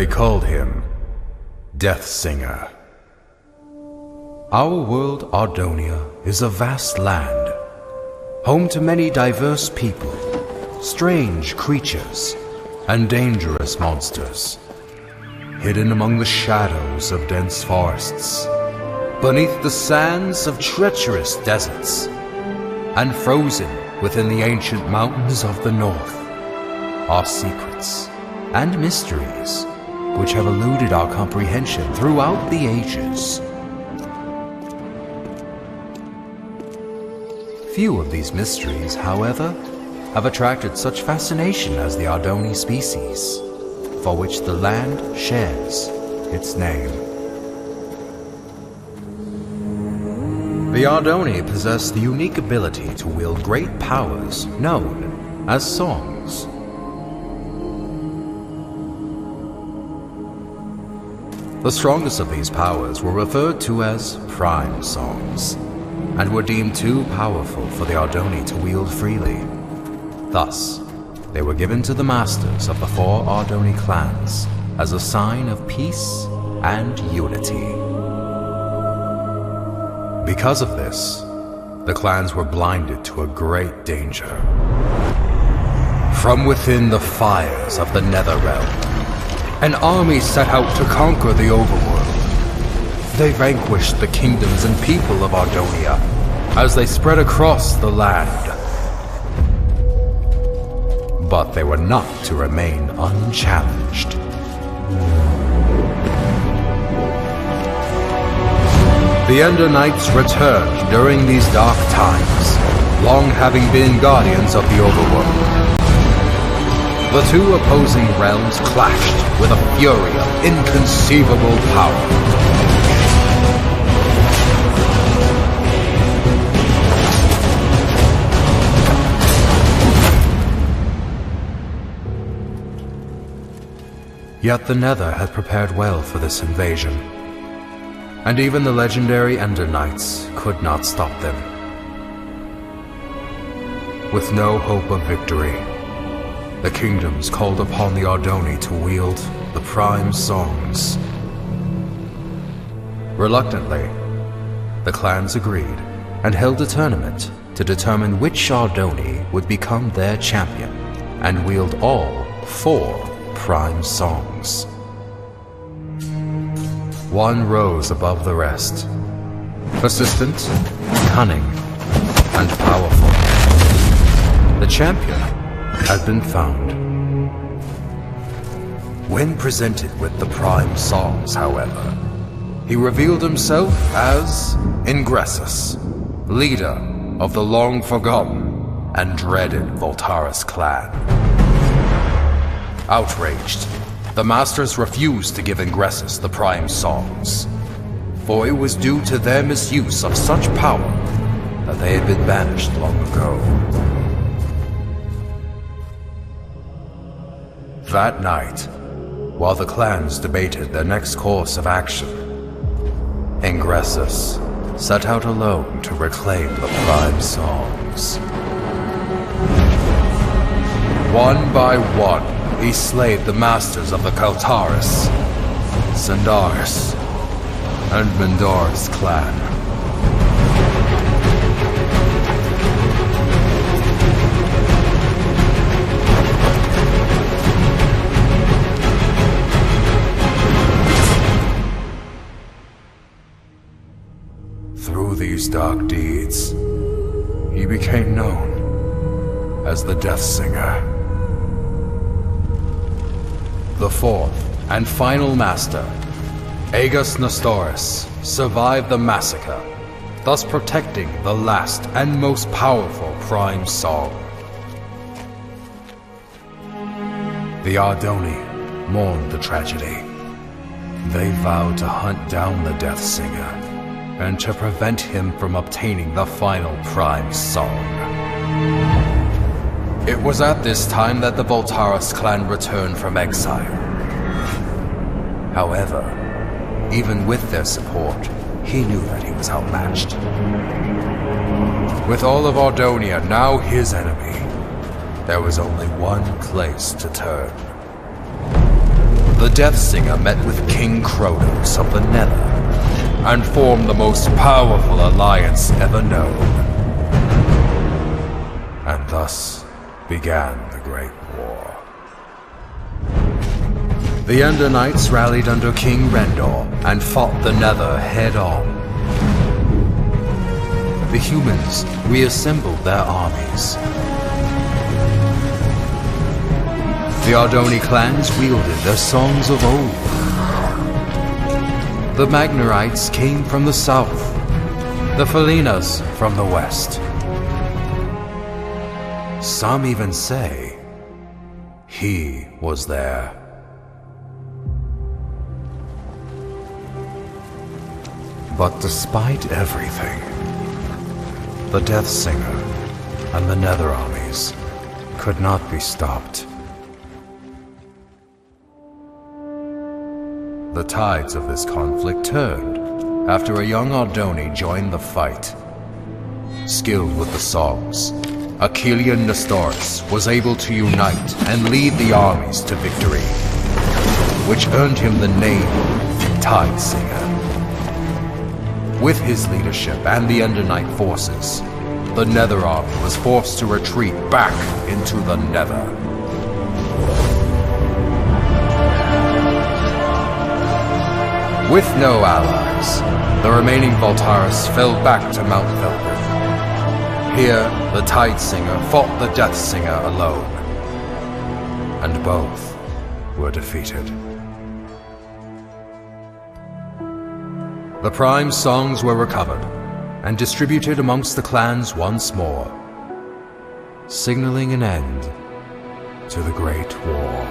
They called him Death Singer. Our world, Ardonia, is a vast land, home to many diverse people, strange creatures, and dangerous monsters, hidden among the shadows of dense forests, beneath the sands of treacherous deserts, and frozen within the ancient mountains of the north, are secrets and mysteries which have eluded our comprehension throughout the ages. Few of these mysteries, however, have attracted such fascination as the Ardoni species, for which the land shares its name. The Ardoni possess the unique ability to wield great powers known as songs. The strongest of these powers were referred to as prime songs, and were deemed too powerful for the Ardoni to wield freely. Thus, they were given to the masters of the 4 Ardoni clans as a sign of peace and unity. Because of this, the clans were blinded to a great danger. From within the fires of the Netherrealm, an army set out to conquer the overworld. They vanquished the kingdoms and people of Ardonia as they spread across the land. But they were not to remain unchallenged. The Ender Knights returned during these dark times, long having been guardians of the overworld. The 2 opposing realms clashed with a fury of inconceivable power. Yet the Nether had prepared well for this invasion, and even the legendary Ender Knights could not stop them. With no hope of victory, the kingdoms called upon the Ardoni to wield the prime songs. Reluctantly, the clans agreed and held a tournament to determine which Ardoni would become their champion and wield all 4 prime songs. One rose above the rest, persistent, cunning, and powerful. The champion had been found. When presented with the prime songs, however, he revealed himself as Ingressus, leader of the long-forgotten and dreaded Voltaris clan. Outraged, the masters refused to give Ingressus the prime songs, for it was due to their misuse of such power that they had been banished long ago. That night, while the clans debated their next course of action, Ingressus set out alone to reclaim the prime songs. One by one, he slayed the masters of the Kaltaris, Sandaris, and Mendora's clan. Through these dark deeds, he became known as the Death Singer. The 4th and final master, Aegis Nestoris, survived the massacre, thus protecting the last and most powerful prime song. The Ardoni mourned the tragedy. They vowed to hunt down the Death Singer and to prevent him from obtaining the final prime song. It was at this time that the Voltaris clan returned from exile. However, even with their support, he knew that he was outmatched. With all of Ardonia now his enemy, there was only one place to turn. the Death Singer met with King Kronos of the Nether and formed the most powerful alliance ever known. And thus began the Great War. The Ender Knights rallied under King Rendor and fought the Nether head-on. The humans reassembled their armies. The Ardoni clans wielded their songs of old. The Magnerites came from the south, the Felinas from the west. Some even say he was there. But despite everything, the Death Singer and the Nether armies could not be stopped. The tides of this conflict turned after a young Ardoni joined the fight. Skilled with the songs, Achillean Nestoris was able to unite and lead the armies to victory, which earned him the name Tide Singer. With his leadership and the Ender Knight forces, the Nether army was forced to retreat back into the Nether. With no allies, the remaining Voltaris fell back to Mount Velgrin. Here, the Tide Singer fought the Death Singer alone, and both were defeated. The Prime songs were recovered and distributed amongst the clans once more, signaling an end to the Great War.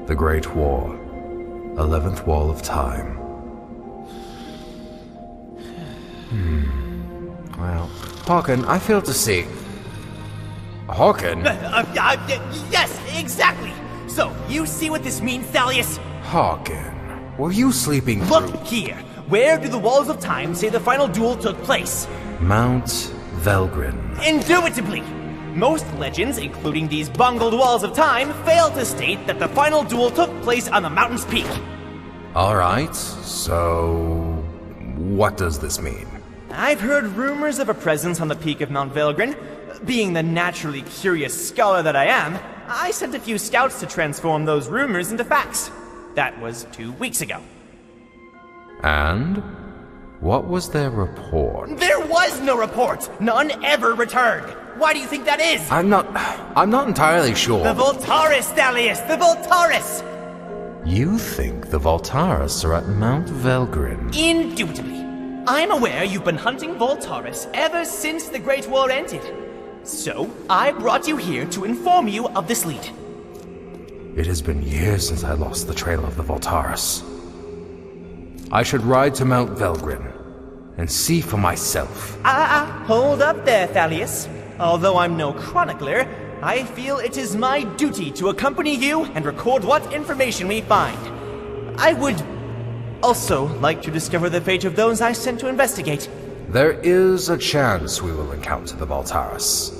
The Great War, 11th Wall of Time. Well, Hawken, I fail to see. Hawken? Yes, exactly! So, you see what this means, Thalius? Hawken, were you sleeping through? Look here! Where do the Walls of Time say the final duel took place? Mount Velgrin. Indubitably! Most legends, including these bungled Walls of Time, fail to state that the final duel took place on the mountain's peak. Alright, so what does this mean? I've heard rumors of a presence on the peak of Mount Velgrin. Being the naturally curious scholar that I am, I sent a few scouts to transform those rumors into facts. That was 2 weeks ago. And? What was their report? There was no report! None ever returned! Why do you think that is? I'm not entirely sure. The Voltaris, Thalius! The Voltaris! You think the Voltaris are at Mount Velgrin? Indubitably. I'm aware you've been hunting Voltaris ever since the Great War ended. So, I brought you here to inform you of this lead. It has been years since I lost the trail of the Voltaris. I should ride to Mount Velgrin and see for myself. Hold up there, Thalius. Although I'm no chronicler, I feel it is my duty to accompany you and record what information we find. I would also like to discover the fate of those I sent to investigate. There is a chance we will encounter the Voltaris.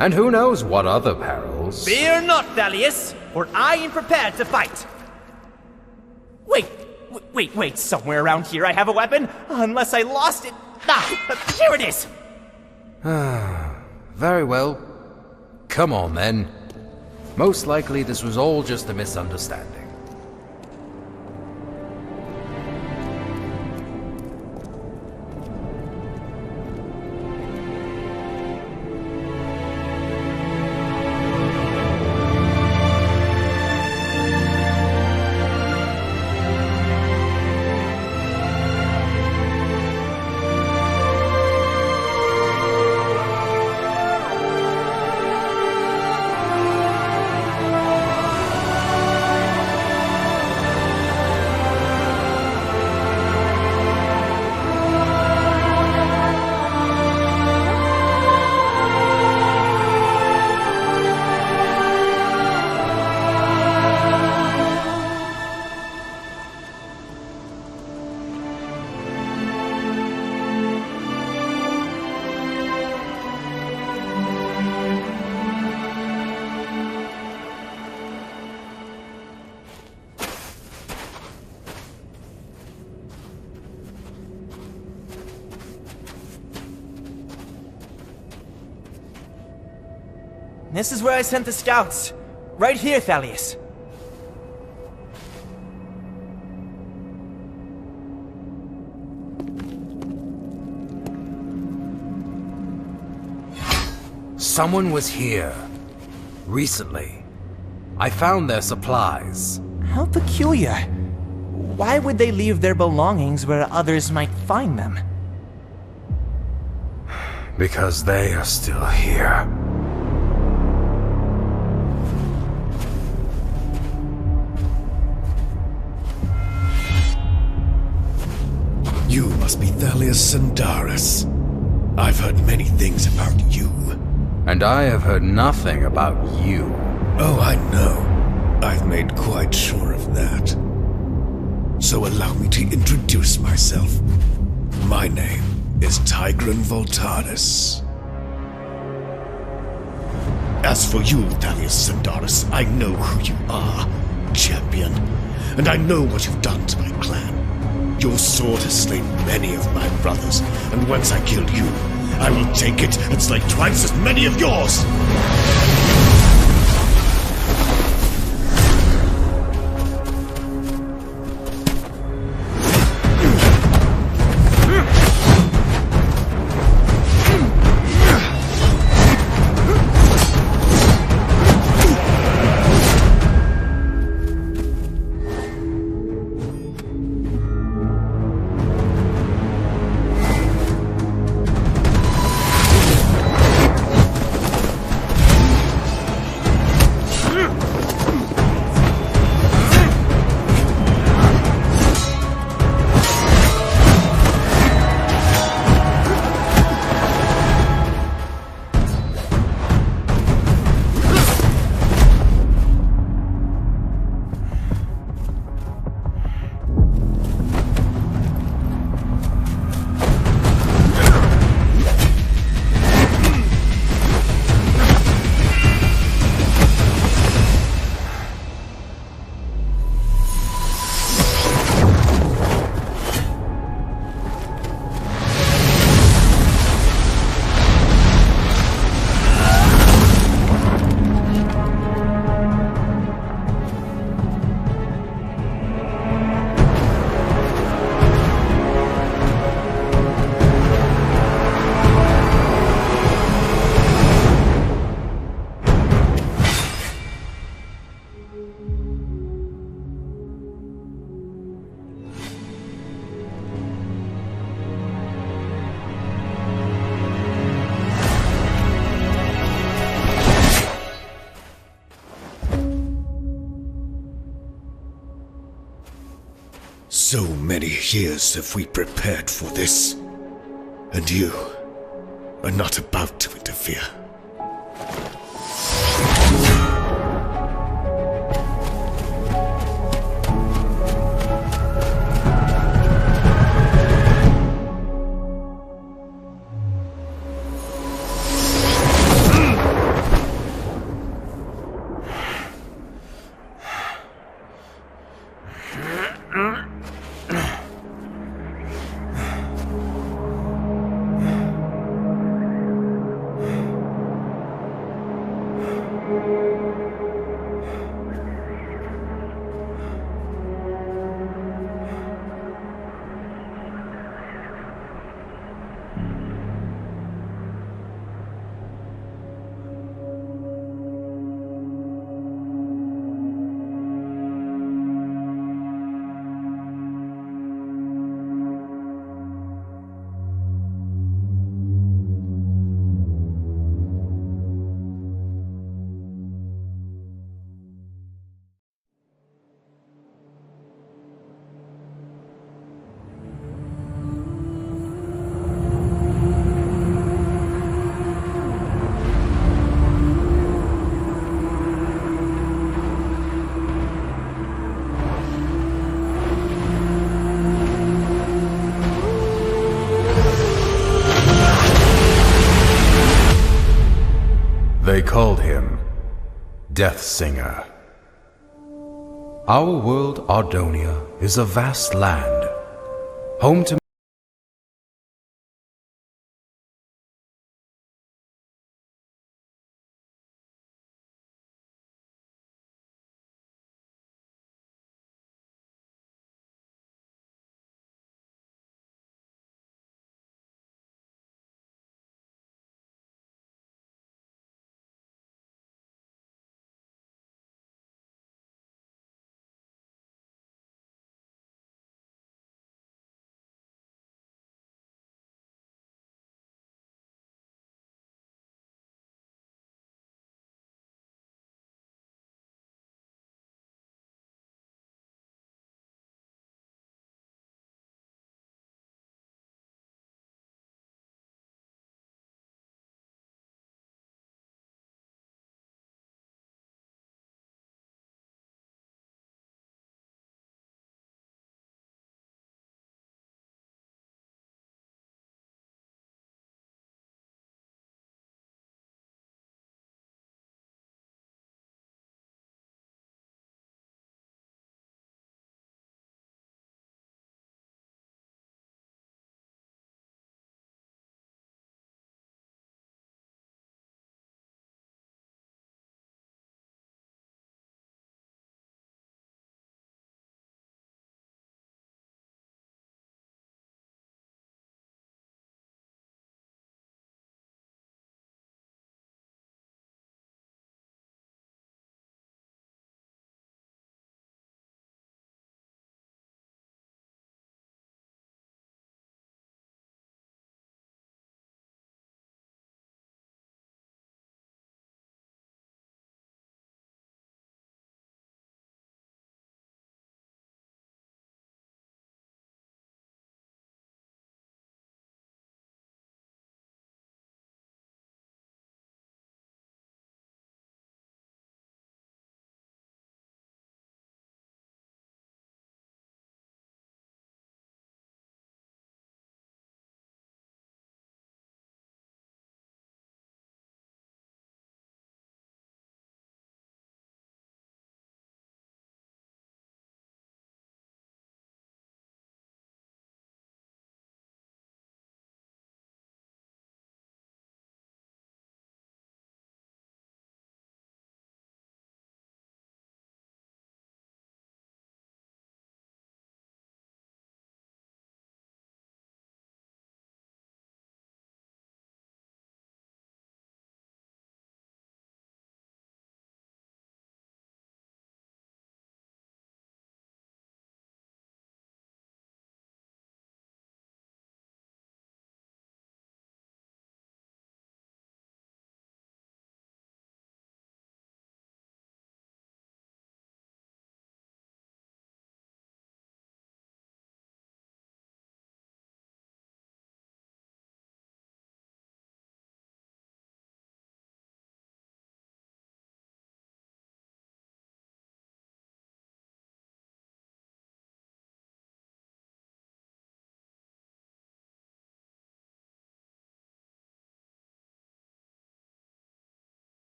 And who knows what other perils. Fear not, Thalius, for I am prepared to fight. Wait, somewhere around here I have a weapon, unless I lost it. Here it is! Very well. Come on, then. Most likely this was all just a misunderstanding. This is where I sent the scouts. Right here, Thalius. Someone was here. Recently. I found their supplies. How peculiar. Why would they leave their belongings where others might find them? Because they are still here. You must be Thalius Sandaris. I've heard many things about you. And I have heard nothing about you. Oh, I know. I've made quite sure of that. So allow me to introduce myself. My name is Tigran Voltaris. As for you, Thalius Sandaris, I know who you are, champion. And I know what you've done to my clan. Your sword has slain many of my brothers, and once I kill you, I will take it and slay twice as many of yours! So many years have we prepared for this, and you are not about to interfere. They called him Death Singer. Our world, Ardonia, is a vast land, home to